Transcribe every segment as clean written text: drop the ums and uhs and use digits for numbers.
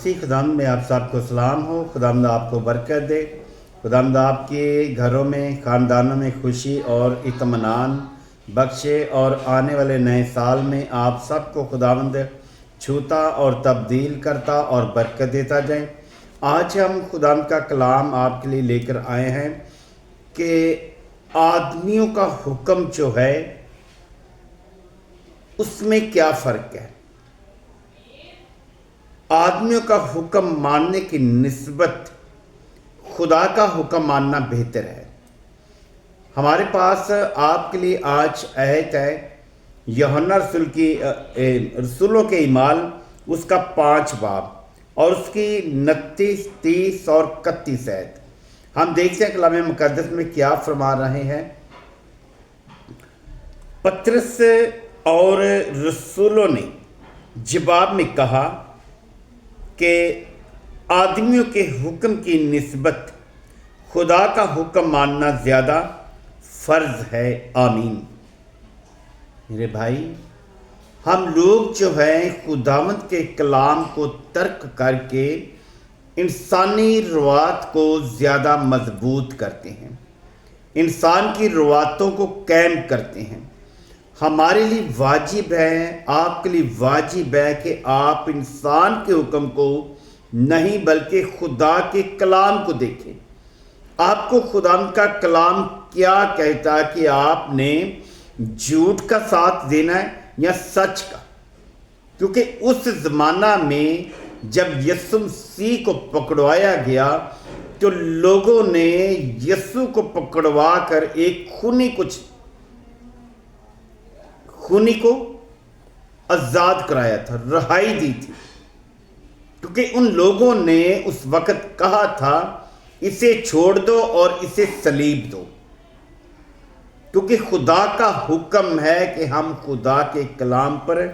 مسیح خداوند میں آپ سب کو سلام ہو۔ خداوند آپ کو برکت دے، خداوند آپ کے گھروں میں خاندانوں میں خوشی اور اطمینان بخشے، اور آنے والے نئے سال میں آپ سب کو خداوند چھوتا اور تبدیل کرتا اور برکت دیتا جائے۔ آج ہم خداوند کا کلام آپ کے لیے لے کر آئے ہیں کہ آدمیوں کا حکم جو ہے اس میں کیا فرق ہے۔ آدمیوں کا حکم ماننے کی نسبت خدا کا حکم ماننا بہتر ہے۔ ہمارے پاس آپ کے لیے آج آیت ہے یوحنا رسولوں کے اعمال اس کا 5 باب اور اس کی 29، 30 اور 31 آیت۔ ہم دیکھتے ہیں کلام مقدس میں کیا فرما رہے ہیں۔ پطرس اور رسولوں نے جواب میں کہا کہ آدمیوں کے حکم کی نسبت خدا کا حکم ماننا زیادہ فرض ہے۔ آمین۔ میرے بھائی، ہم لوگ جو ہیں خداوند کے کلام کو ترک کر کے انسانی روایات کو زیادہ مضبوط کرتے ہیں، انسان کی روایتوں کو قائم کرتے ہیں۔ ہمارے لیے واجب ہے، آپ کے لیے واجب ہے کہ آپ انسان کے حکم کو نہیں بلکہ خدا کے کلام کو دیکھیں۔ آپ کو خدا کا کلام کیا کہتا ہے کہ آپ نے جھوٹ کا ساتھ دینا ہے یا سچ کا، کیونکہ اس زمانہ میں جب یسوع مسیح کو پکڑوایا گیا تو لوگوں نے یسوع کو پکڑوا کر ایک خونی کو آزاد کرایا تھا، رہائی دی تھی، کیونکہ ان لوگوں نے اس وقت کہا تھا اسے چھوڑ دو اور اسے صلیب دو، کیونکہ خدا کا حکم ہے کہ ہم خدا کے کلام پر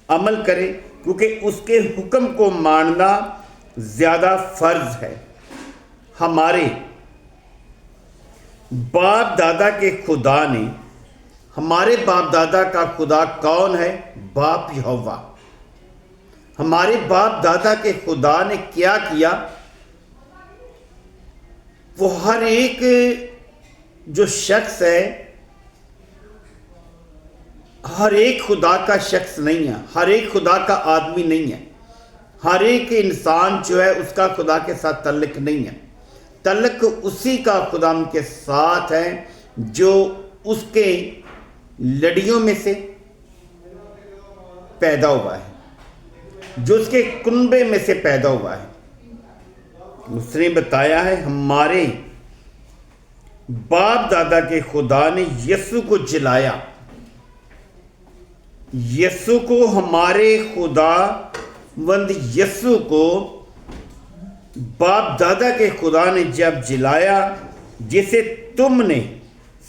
عمل کریں، کیونکہ اس کے حکم کو ماننا زیادہ فرض ہے۔ ہمارے باپ دادا کے خدا نے، ہمارے باپ دادا کا خدا کون ہے؟ باپ یہوہ۔ ہمارے باپ دادا کے خدا نے کیا کیا؟ وہ ہر ایک جو شخص ہے، ہر ایک خدا کا شخص نہیں ہے، ہر ایک خدا کا آدمی نہیں ہے، ہر ایک انسان جو ہے اس کا خدا کے ساتھ تعلق نہیں ہے۔ تعلق اسی کا خدا کے ساتھ ہے جو اس کے لڑیوں میں سے پیدا ہوا ہے، جو اس کے کنبے میں سے پیدا ہوا ہے۔ اس نے بتایا ہے ہمارے باپ دادا کے خدا نے یسوع کو جلایا، یسوع کو، ہمارے خدا وند یسوع کو باپ دادا کے خدا نے جب جلایا، جسے تم نے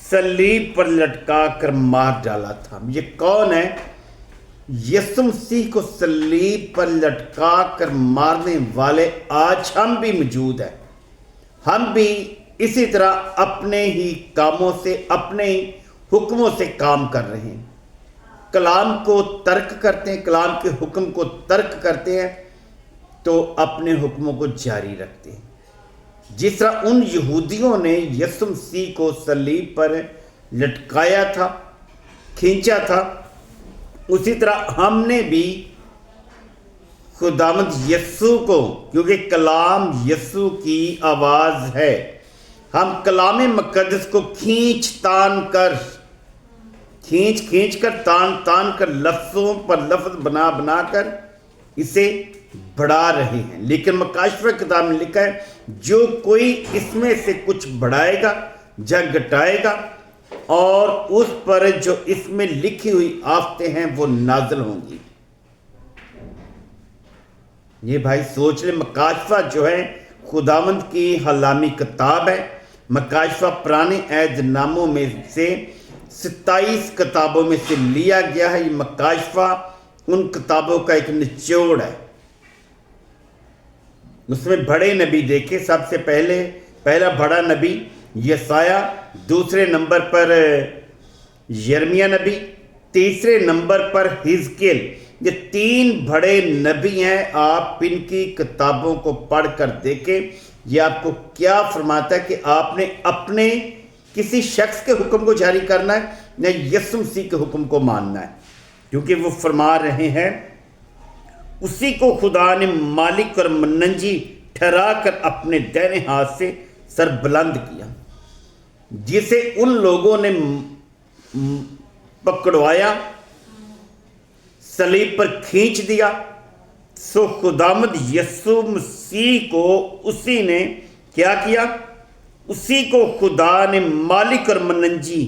صلیب پر لٹکا کر مار ڈالا تھا۔ یہ کون ہے؟ یسوع مسیح کو صلیب پر لٹکا کر مارنے والے آج ہم بھی موجود ہیں۔ ہم بھی اسی طرح اپنے ہی کاموں سے، اپنے ہی حکموں سے کام کر رہے ہیں، کلام کو ترک کرتے ہیں، کلام کے حکم کو ترک کرتے ہیں تو اپنے حکموں کو جاری رکھتے ہیں۔ جس طرح ان یہودیوں نے یسوع مسیح کو صلیب پر لٹکایا تھا، کھینچا تھا، اسی طرح ہم نے بھی خداوند یسوع کو، کیونکہ کلام یسوع کی آواز ہے، ہم کلام مقدس کو کھینچ کر تان کر لفظوں پر لفظ بنا کر اسے بڑھا رہے ہیں۔ لیکن مکاشفہ کتاب میں لکھا ہے جو کوئی اس میں سے کچھ بڑھائے گا یا گھٹائے گا، اور اس پر جو اس میں لکھی ہوئی آفتیں ہیں وہ نازل ہوں گی۔ یہ بھائی سوچ لیں، مکاشفہ جو ہے خداوند کی کلامی کتاب ہے۔ مکاشفہ پرانے عہد ناموں میں سے 27 کتابوں میں سے لیا گیا ہے۔ یہ مکاشفہ ان کتابوں کا ایک نچوڑ ہے۔ اس میں بڑے نبی دیکھے، سب سے پہلا بڑا نبی یسایہ، دوسرے نمبر پر یرمیہ نبی، تیسرے نمبر پر حزقیل، یہ 3 بڑے نبی ہیں، آپ ان کی کتابوں کو پڑھ کر دیکھیں، یہ آپ کو کیا فرماتا ہے کہ آپ نے اپنے کسی شخص کے حکم کو جاری کرنا ہے یا یسوع مسیح کے حکم کو ماننا ہے، کیونکہ وہ فرما رہے ہیں اسی کو خدا نے مالک اور منجی ٹھہرا کر اپنے دائیں ہاتھ سے سر بلند کیا، جسے ان لوگوں نے پکڑوایا، صلیب پر کھینچ دیا، سو خداوند یسوع مسیح کو اسی نے کیا کیا؟ اسی کو خدا نے مالک اور منجی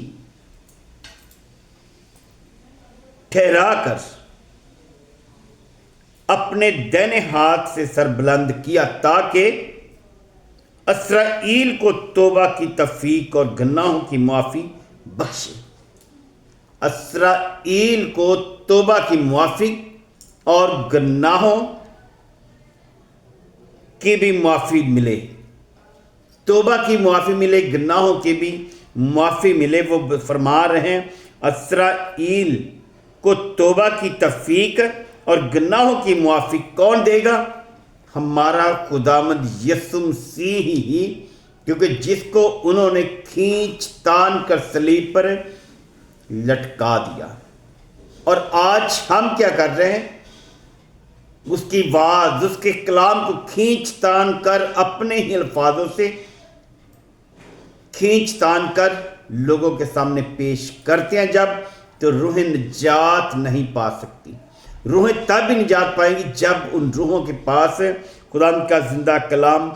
ٹھہرا کر اپنے دائیں ہاتھ سے سر بلند کیا، تاکہ اسرائیل کو توبہ کی تفریق اور گناہوں کی معافی بخشے۔ اسرائیل کو توبہ کی معافی اور گناہوں کی بھی معافی ملے، توبہ کی معافی ملے، گناہوں کی بھی معافی ملے۔ وہ فرما رہے ہیں اسرائیل کو توبہ کی تفریق اور گناہوں کی معافی کون دے گا؟ ہمارا خداوند یسوع مسیح ہی، کیونکہ جس کو انہوں نے کھینچ تان کر صلیب پر لٹکا دیا۔ اور آج ہم کیا کر رہے ہیں؟ اس کی آواز، اس کے کلام کو کھینچ تان کر اپنے ہی الفاظوں سے کھینچ تان کر لوگوں کے سامنے پیش کرتے ہیں، جب تو روح نجات نہیں پا سکتی۔ روحیں تب ہی نجات پائیں گی جب ان روحوں کے پاس خدا کا زندہ کلام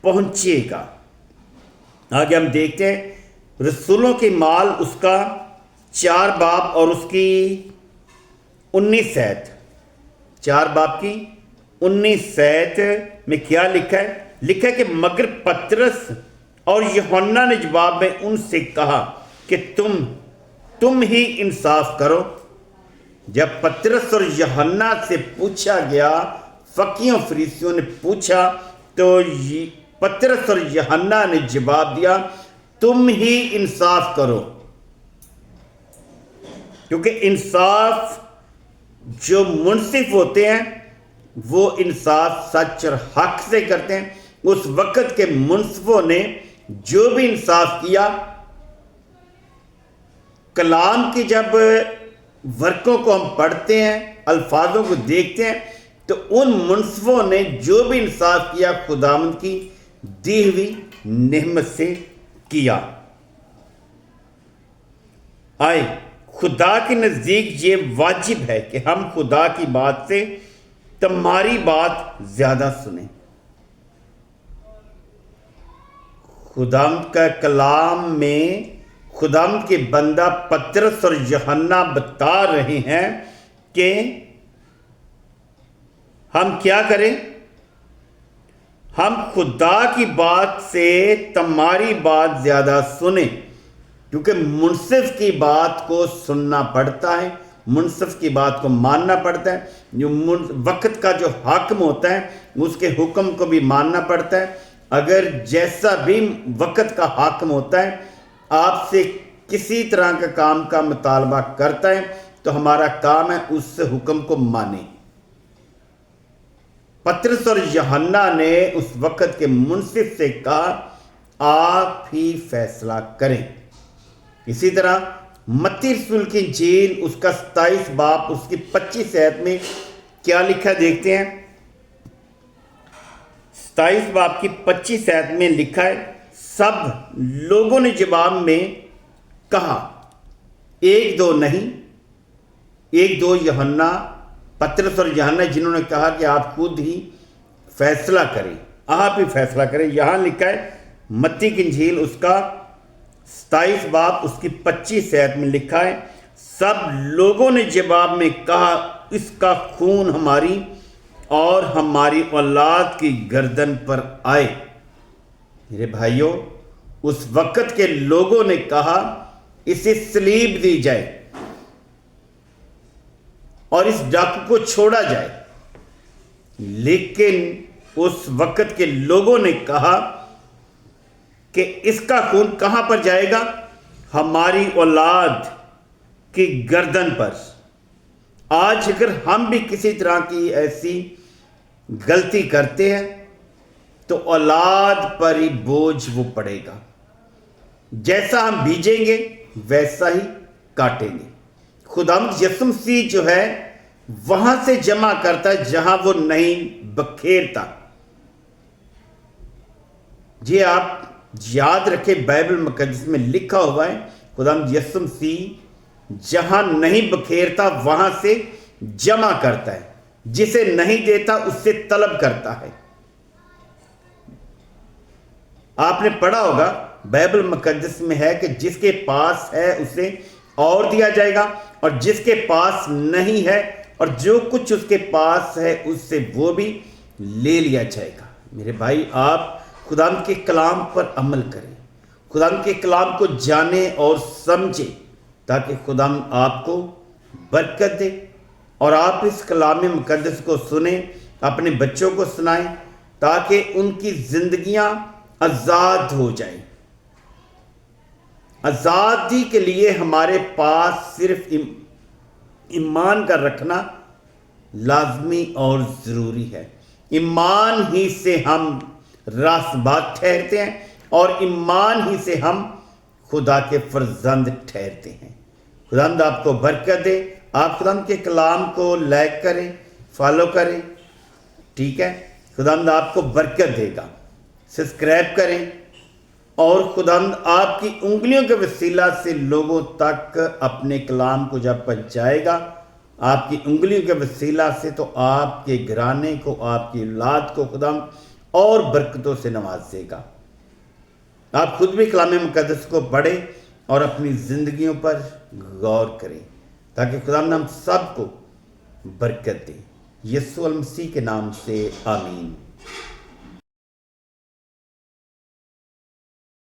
پہنچے گا۔ آگے ہم دیکھتے ہیں رسولوں کی مال، اس کا 4 باب اور اس کی 19 آیت۔ 4 باب کی 19 آیت میں کیا لکھا ہے؟ لکھا ہے کہ مگر پطرس اور یوحنا نے جواب میں ان سے کہا کہ تم ہی انصاف کرو۔ جب پطرس اور یوحنا سے پوچھا گیا، فقیہوں فریسیوں نے پوچھا، تو پطرس اور یوحنا نے جواب دیا تم ہی انصاف کرو، کیونکہ انصاف جو منصف ہوتے ہیں وہ انصاف سچ اور حق سے کرتے ہیں۔ اس وقت کے منصفوں نے جو بھی انصاف کیا، کلام کی جب ورقوں کو ہم پڑھتے ہیں، الفاظوں کو دیکھتے ہیں، تو ان منصفوں نے جو بھی انصاف کیا خداوند کی دی ہوئی نعمت سے کیا۔ آئے خدا کے نزدیک یہ واجب ہے کہ ہم خدا کی بات سے تمہاری بات زیادہ سنیں۔ خداوند کا کلام میں خداوند کے بندہ پطرس اور یوحنا بتا رہے ہیں کہ ہم کیا کریں؟ ہم خدا کی بات سے تمہاری بات زیادہ سنیں، کیونکہ منصف کی بات کو سننا پڑتا ہے، منصف کی بات کو ماننا پڑتا ہے۔ جو وقت کا جو حاکم ہوتا ہے اس کے حکم کو بھی ماننا پڑتا ہے۔ اگر جیسا بھی وقت کا حاکم ہوتا ہے آپ سے کسی طرح کا کام کا مطالبہ کرتا ہے تو ہمارا کام ہے اس سے حکم کو مانیں۔ پطرس اور یوحنا نے اس وقت کے منصف سے کہا آپ ہی فیصلہ کریں۔ اسی طرح متی رسول کی انجیل اس کا 27 باب اس کی 25 آیت میں کیا لکھا دیکھتے ہیں۔ 27 باب کی 25 آیت میں لکھا ہے سب لوگوں نے جواب میں کہا، 1-2 نہیں، 1-2 یوحنا، پطرس اور یوحنا جنہوں نے کہا کہ آپ خود ہی فیصلہ کریں، آپ ہی فیصلہ کریں۔ یہاں لکھا ہے متی کی انجیل اس کا 27 باب اس کی 25 آیت میں لکھا ہے سب لوگوں نے جواب میں کہا اس کا خون ہماری اور ہماری اولاد کی گردن پر آئے۔ میرے بھائیوں، اس وقت کے لوگوں نے کہا اسے صلیب دی جائے اور اس ڈاکو کو چھوڑا جائے، لیکن اس وقت کے لوگوں نے کہا کہ اس کا خون کہاں پر جائے گا؟ ہماری اولاد کی گردن پر، آج اگر ہم بھی کسی طرح کی ایسی غلطی کرتے ہیں تو اولاد پر ہی بوجھ وہ پڑے گا. جیسا ہم بیجیں گے ویسا ہی کاٹیں گے. خداوند یسوع مسیح جو ہے وہاں سے جمع کرتا ہے جہاں وہ نہیں بکھیرتا. جی آپ یاد رکھیں، بائبل مقدس میں لکھا ہوا ہے خداوند یسوع مسیح جہاں نہیں بکھیرتا وہاں سے جمع کرتا ہے، جسے نہیں دیتا اس سے طلب کرتا ہے. آپ نے پڑھا ہوگا بائبل مقدس میں ہے کہ جس کے پاس ہے اسے اور دیا جائے گا، اور جس کے پاس نہیں ہے اور جو کچھ اس کے پاس ہے اس سے وہ بھی لے لیا جائے گا. میرے بھائی، آپ خداوند کے کلام پر عمل کریں، خداوند کے کلام کو جانیں اور سمجھیں، تاکہ خداوند آپ کو برکت دے اور آپ اس کلام مقدس کو سنیں، اپنے بچوں کو سنائیں، تاکہ ان کی زندگیاں آزاد ہو جائیں. آزادی کے لیے ہمارے پاس صرف ایمان کا رکھنا لازمی اور ضروری ہے. ایمان ہی سے ہم راست بات ٹھہرتے ہیں اور ایمان ہی سے ہم خدا کے فرزند ٹھہرتے ہیں. خداوند آپ کو برکت دے. آپ خداوند کے کلام کو لائک کریں، فالو کریں، ٹھیک ہے؟ خداوند آپ کو برکت دے گا. سبسکرائب کریں، اور خداوند آپ کی انگلیوں کے وسیلہ سے لوگوں تک اپنے کلام کو جب پہنچائے گا، آپ کی انگلیوں کے وسیلہ سے، تو آپ کے گھرانے کو، آپ کی اولاد کو خداوند اور برکتوں سے نوازے گا. آپ خود بھی کلام مقدس کو پڑھیں اور اپنی زندگیوں پر غور کریں، تاکہ خداوند ہم سب کو برکت دے. یسوع المسیح کے نام سے آمین.